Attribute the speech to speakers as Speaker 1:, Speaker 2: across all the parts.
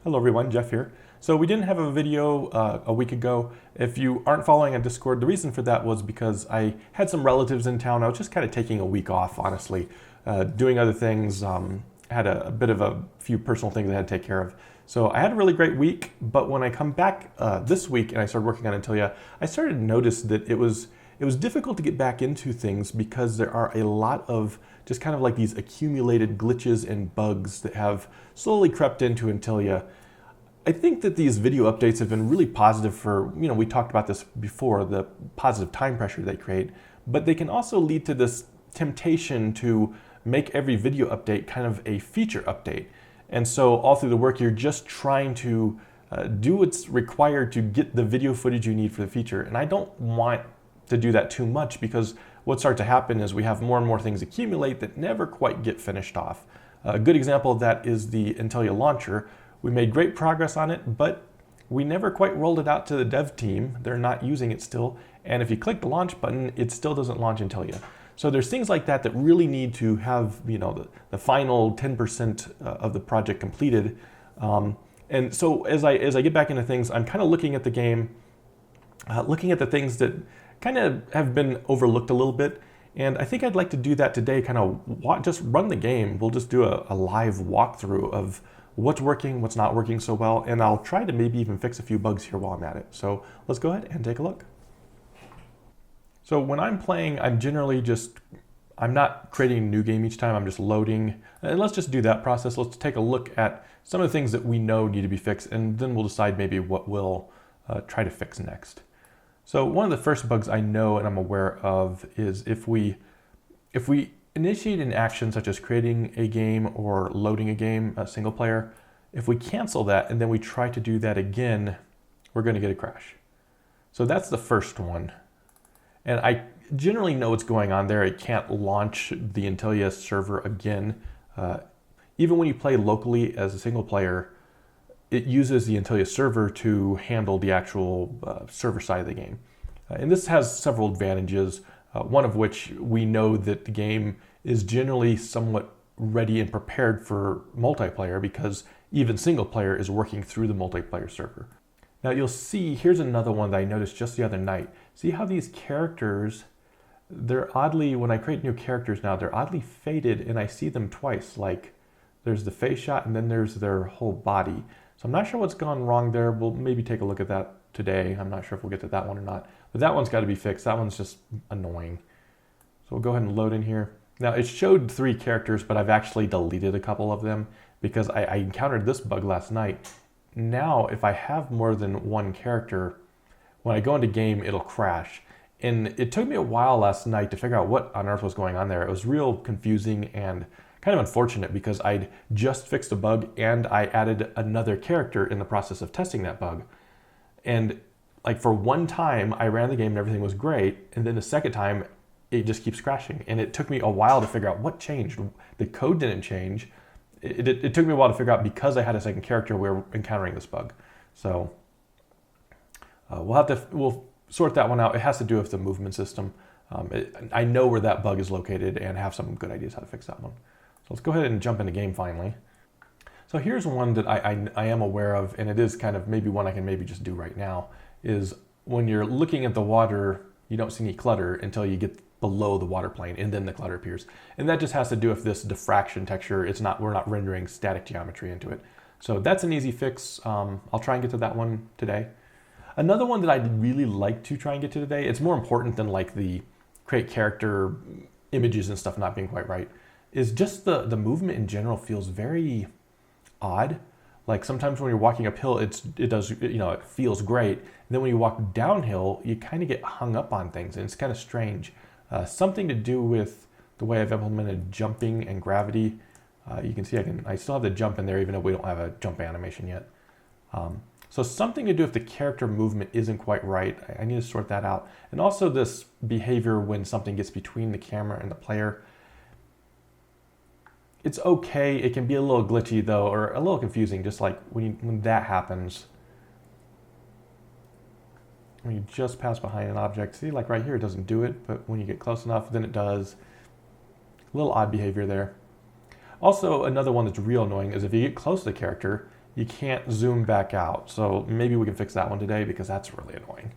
Speaker 1: Hello everyone, Jeff here. So we didn't have a video a week ago. If you aren't following on Discord, the reason for that was because I had some relatives in town. I was just kind of taking a week off, honestly, doing other things. Had a bit of a few personal things I had to take care of. So I had a really great week, but when I come back this week and I started working on Antilia, I started to notice that it was difficult to get back into things because there are a lot of just kind of like these accumulated glitches and bugs that have slowly crept into Antilia. I think that these video updates have been really positive for, we talked about this before, the positive time pressure they create, but they can also lead to this temptation to make every video update kind of a feature update. And so all through the work, you're just trying to do what's required to get the video footage you need for the feature. And I don't want to do that too much because what starts to happen is we have more and more things accumulate that never quite get finished off. A good example of that is the Antilia launcher. We made great progress on it, but we never quite rolled it out to the dev team. They're not using it still. And if you click the launch button, it still doesn't launch Antilia. So there's things like that that really need to have, the final 10% of the project completed. And so as I get back into things, I'm kind of looking at the game, looking at the things that kind of have been overlooked a little bit. And I think I'd like to do that today, kind of just run the game. We'll just do a live walkthrough of what's working, what's not working so well, and I'll try to maybe even fix a few bugs here while I'm at it. So let's go ahead and take a look. So when I'm playing, I'm not creating a new game each time, I'm just loading. And let's just do that process. Let's take a look at some of the things that we know need to be fixed, and then we'll decide maybe what we'll try to fix next. So one of the first bugs I know and I'm aware of is if we initiate an action such as creating a game or loading a game, a single player, if we cancel that and then we try to do that again, we're going to get a crash. So that's the first one. And I generally know what's going on there. It can't launch the Antilia server again. Even when you play locally as a single player, it uses the Antilia server to handle the actual server side of the game. And this has several advantages, one of which we know that the game is generally somewhat ready and prepared for multiplayer because even single player is working through the multiplayer server. Now you'll see, here's another one that I noticed just the other night. See how these characters, they're oddly, when I create new characters now, they're oddly faded and I see them twice. Like there's the face shot and then there's their whole body. So I'm not sure what's gone wrong there. We'll maybe take a look at that today. I'm not sure if we'll get to that one or not. But that one's got to be fixed. That one's just annoying. So we'll go ahead and load in here. Now it showed 3 characters, but I've actually deleted a couple of them because I encountered this bug last night. Now if I have more than one character, when I go into game, it'll crash. And it took me a while last night to figure out what on earth was going on there. It was real confusing and kind of unfortunate because I'd just fixed a bug and I added another character in the process of testing that bug. And like for one time I ran the game and everything was great, and then the second time it just keeps crashing. And it took me a while to figure out what changed. The code didn't change. It took me a while to figure out because I had a second character we were encountering this bug. So we'll sort that one out. It has to do with the movement system. I know where that bug is located and have some good ideas how to fix that one. So let's go ahead and jump into game finally. So here's one that I am aware of, and it is kind of maybe one I can maybe just do right now, is when you're looking at the water, you don't see any clutter until you get below the water plane, and then the clutter appears. And that just has to do with this diffraction texture. We're not rendering static geometry into it. So that's an easy fix. I'll try and get to that one today. Another one that I'd really like to try and get to today, it's more important than like the create character images and stuff not being quite right, is just the movement in general feels very odd. Like sometimes when you're walking uphill, it feels great. And then when you walk downhill, you kind of get hung up on things, and it's kind of strange. Something to do with the way I've implemented jumping and gravity. You can see I still have the jump in there even though we don't have a jump animation yet. So something to do with the character movement isn't quite right. I need to sort that out. And also this behavior when something gets between the camera and the player. It's okay. It can be a little glitchy though, or a little confusing, just like when that happens. When you just pass behind an object, see, like right here, it doesn't do it, but when you get close enough, then it does. A little odd behavior there. Also, another one that's real annoying is if you get close to the character you can't zoom back out. So maybe we can fix that one today because that's really annoying.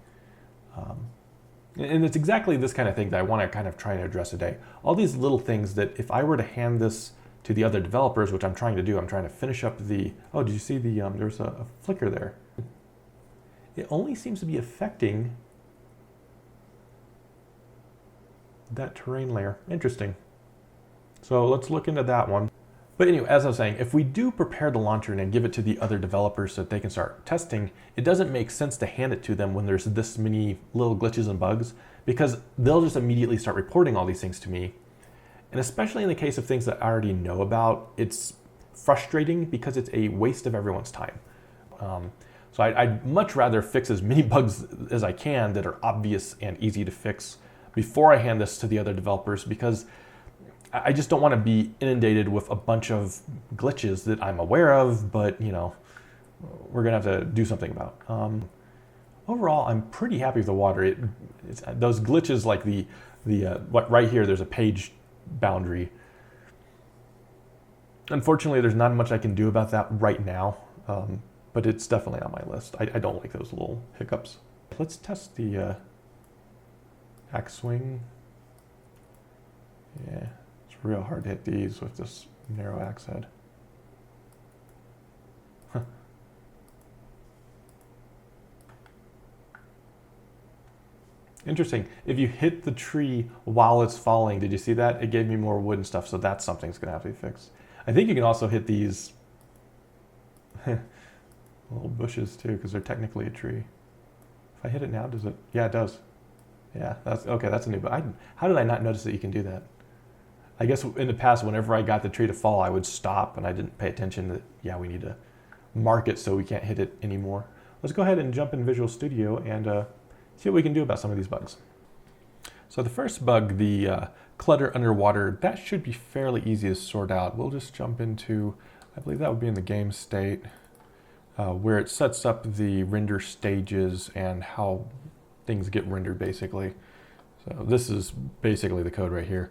Speaker 1: And it's exactly this kind of thing that I want to kind of try and address today. All these little things that if I were to hand this to the other developers, which I'm trying to do, I'm trying to finish up the, oh, did you see the, there's a flicker there. It only seems to be affecting that terrain layer. Interesting. So let's look into that one. But anyway, as I was saying, if we do prepare the launcher and give it to the other developers so that they can start testing, it doesn't make sense to hand it to them when there's this many little glitches and bugs, because they'll just immediately start reporting all these things to me. And especially in the case of things that I already know about, it's frustrating because it's a waste of everyone's time. So I'd much rather fix as many bugs as I can that are obvious and easy to fix before I hand this to the other developers, because I just don't want to be inundated with a bunch of glitches that I'm aware of, but you know, we're gonna have to do something about. Overall, I'm pretty happy with the water. Those glitches, like what right here, there's a page boundary. Unfortunately, there's not much I can do about that right now, but it's definitely on my list. I don't like those little hiccups. Let's test the axe swing. Yeah. Real hard to hit these with this narrow axe head. Huh. Interesting. If you hit the tree while it's falling, did you see that? It gave me more wood and stuff, so that's something that's going to have to be fixed. I think you can also hit these little bushes too, because they're technically a tree. If I hit it now, does it? Yeah, it does. Yeah, that's okay. That's a new. But how did I not notice that you can do that? I guess in the past, whenever I got the tree to fall, I would stop and I didn't pay attention that, yeah, we need to mark it so we can't hit it anymore. Let's go ahead and jump in Visual Studio and see what we can do about some of these bugs. So the first bug, the clutter underwater, that should be fairly easy to sort out. We'll just jump into, I believe that would be in the game state, where it sets up the render stages and how things get rendered basically. So this is basically the code right here.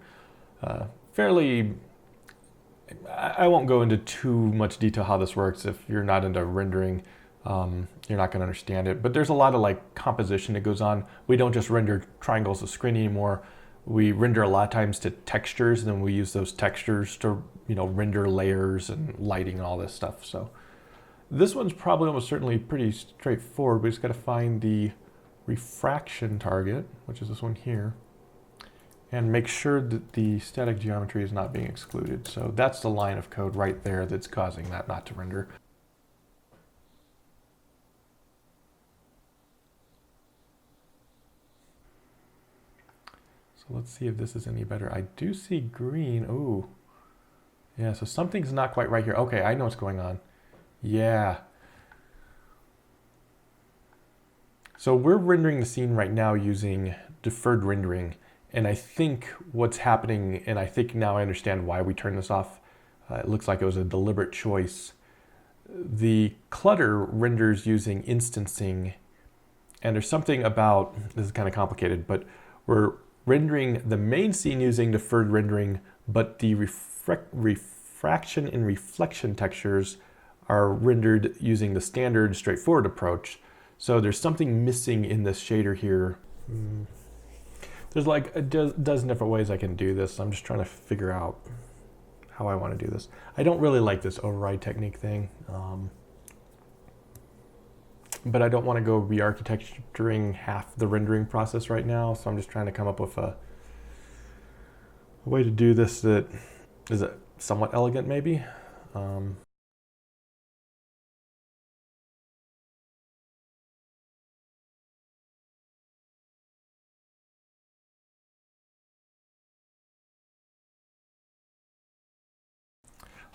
Speaker 1: I won't go into too much detail how this works. If you're not into rendering, you're not going to understand it. But there's a lot of like composition that goes on. We don't just render triangles of screen anymore. We render a lot of times to textures, and then we use those textures to, you know, render layers and lighting and all this stuff. So this one's probably almost certainly pretty straightforward. We just got to find the refraction target, which is this one here, and make sure that the static geometry is not being excluded. So that's the line of code right there that's causing that not to render. So let's see if this is any better. I do see green. Ooh. Yeah, so something's not quite right here. Okay, I know what's going on. Yeah. So we're rendering the scene right now using deferred rendering. And I think what's happening, and I think now I understand why we turned this off. It looks like it was a deliberate choice. The clutter renders using instancing, and there's something about, this is kind of complicated, but we're rendering the main scene using deferred rendering, but the refraction and reflection textures are rendered using the standard straightforward approach. So there's something missing in this shader here. There's like a dozen different ways I can do this. I'm just trying to figure out how I want to do this. I don't really like this override technique thing, but I don't want to go re-architecturing half the rendering process right now. So I'm just trying to come up with a way to do this that is somewhat elegant maybe.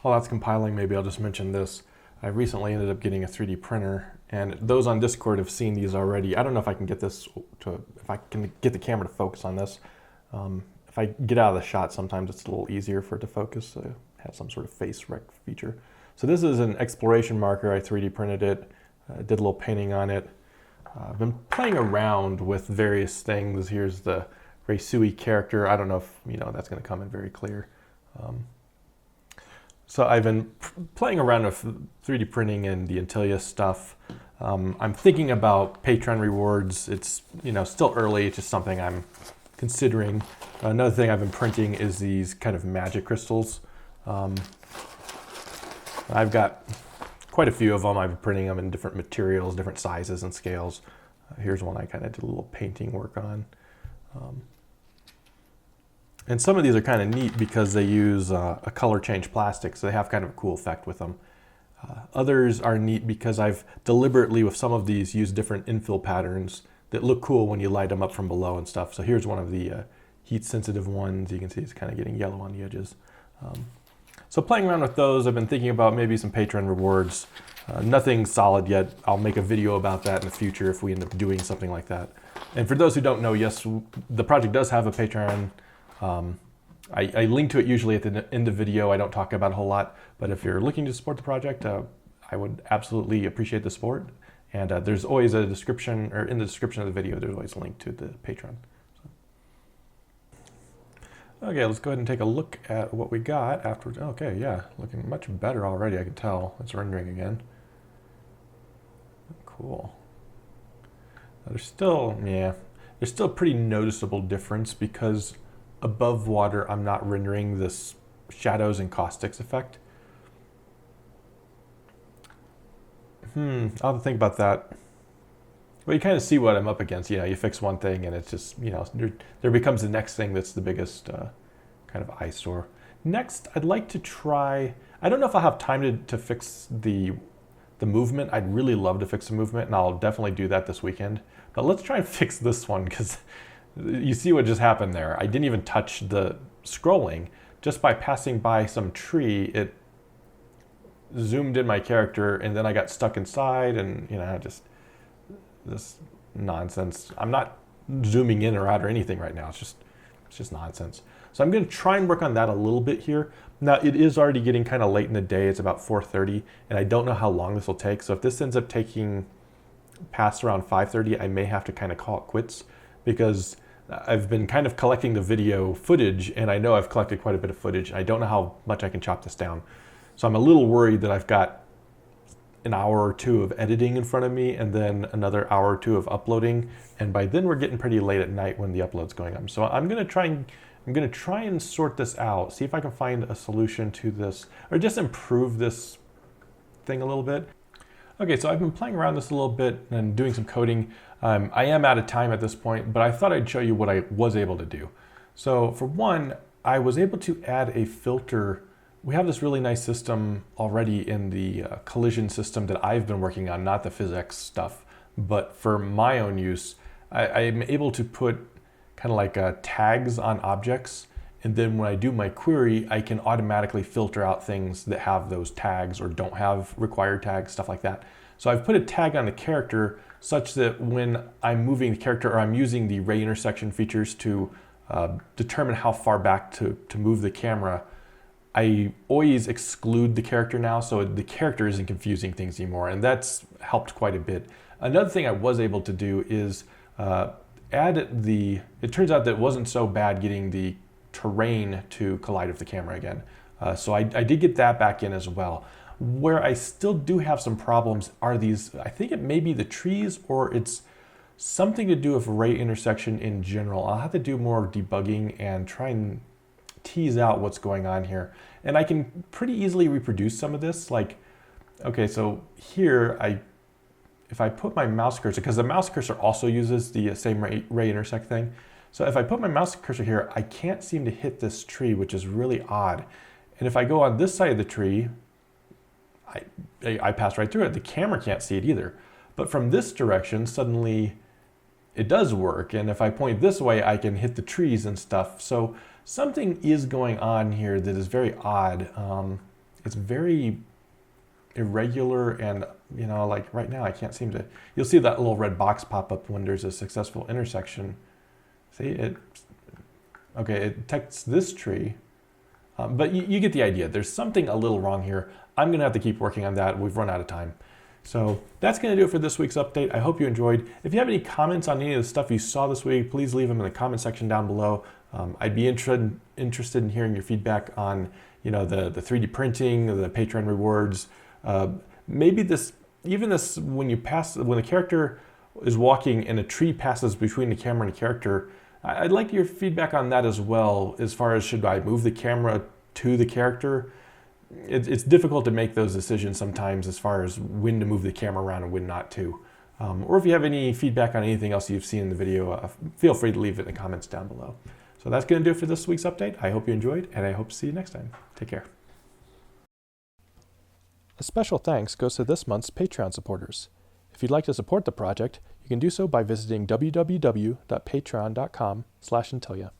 Speaker 1: While that's compiling, maybe I'll just mention this. I recently ended up getting a 3D printer, and those on Discord have seen these already. I don't know if I can get this to, if I can get the camera to focus on this. If I get out of the shot, sometimes it's a little easier for it to focus, so have some sort of face rec feature. So this is an exploration marker. I 3D printed it, did a little painting on it. I've been playing around with various things. Here's the Reisui character. I don't know if, you know, that's going to come in very clear. So I've been playing around with 3D printing and the Antilia stuff. I'm thinking about Patreon rewards. It's still early. It's just something I'm considering. Another thing I've been printing is these kind of magic crystals. I've got quite a few of them. I've been printing them in different materials, different sizes and scales. Here's one I kind of did a little painting work on. And some of these are kind of neat because they use a color change plastic, so they have kind of a cool effect with them. Others are neat because I've deliberately, with some of these, used different infill patterns that look cool when you light them up from below and stuff. So here's one of the heat-sensitive ones. You can see it's kind of getting yellow on the edges. So playing around with those, I've been thinking about maybe some Patreon rewards. Nothing solid yet. I'll make a video about that in the future if we end up doing something like that. And for those who don't know, yes, the project does have a Patreon. I link to it usually at the end of the video. I don't talk about it a whole lot, but if you're looking to support the project, I would absolutely appreciate the support. And there's always a description, or in the description of the video, there's always a link to the Patreon. So. Okay, let's go ahead and take a look at what we got afterwards. Okay, yeah, looking much better already, I can tell. It's rendering again. Cool. There's still a pretty noticeable difference because above water, I'm not rendering this shadows and caustics effect. I'll have to think about that. Well, you kind of see what I'm up against. You fix one thing and it's just, there becomes the next thing that's the biggest kind of eyesore. Next, I'd like to try, I don't know if I'll have time to fix the movement. I'd really love to fix the movement, and I'll definitely do that this weekend. But let's try and fix this one, because you see what just happened there. I didn't even touch the scrolling. Just by passing by some tree, it zoomed in my character, and then I got stuck inside, and just this nonsense. I'm not zooming in or out or anything right now. It's just nonsense. So I'm going to try and work on that a little bit here. Now, it is already getting kind of late in the day. It's about 4:30, and I don't know how long this will take. So if this ends up taking past around 5:30, I may have to kind of call it quits, because I've been kind of collecting the video footage, and I know I've collected quite a bit of footage. I don't know how much I can chop this down. So I'm a little worried that I've got an hour or two of editing in front of me, and then another hour or two of uploading. And by then we're getting pretty late at night when the upload's going up. So I'm going to try and sort this out, see if I can find a solution to this, or just improve this thing a little bit. Okay, so I've been playing around this a little bit and doing some coding. I am out of time at this point, but I thought I'd show you what I was able to do. So for one, I was able to add a filter. We have this really nice system already in the collision system that I've been working on, not the physics stuff, but for my own use, I'm able to put kind of like tags on objects. And then when I do my query, I can automatically filter out things that have those tags or don't have required tags, stuff like that. So I've put a tag on the character such that when I'm moving the character, or I'm using the ray intersection features to determine how far back to move the camera, I always exclude the character now, so the character isn't confusing things anymore, and that's helped quite a bit. Another thing I was able to do is it turns out that it wasn't so bad getting the terrain to collide with the camera again. So I did get that back in as well. Where I still do have some problems are these, I think it may be the trees, or it's something to do with ray intersection in general. I'll have to do more debugging and try and tease out what's going on here. And I can pretty easily reproduce some of this. Like, okay, so here, if I put my mouse cursor, because the mouse cursor also uses the same ray intersect thing. So if I put my mouse cursor here, I can't seem to hit this tree, which is really odd. And if I go on this side of the tree, I pass right through it. The camera can't see it either. But from this direction, suddenly it does work. And if I point this way, I can hit the trees and stuff. So something is going on here that is very odd. It's very irregular, and like right now I can't seem to, you'll see that little red box pop up when there's a successful intersection. See it, okay, it detects this tree, but you get the idea. There's something a little wrong here. I'm gonna have to keep working on that. We've run out of time. So that's gonna do it for this week's update. I hope you enjoyed. If you have any comments on any of the stuff you saw this week, please leave them in the comment section down below. I'd be interested in hearing your feedback on the 3D printing, the Patreon rewards. Maybe this when the character is walking and a tree passes between the camera and the character. I'd like your feedback on that as well, as far as should I move the camera to the character. It's difficult to make those decisions sometimes as far as when to move the camera around and when not to. Or if you have any feedback on anything else you've seen in the video, feel free to leave it in the comments down below. So that's going to do it for this week's update. I hope you enjoyed, and I hope to see you next time. Take care. A special thanks goes to this month's Patreon supporters. If you'd like to support the project, you can do so by visiting www.patreon.com/Antilia.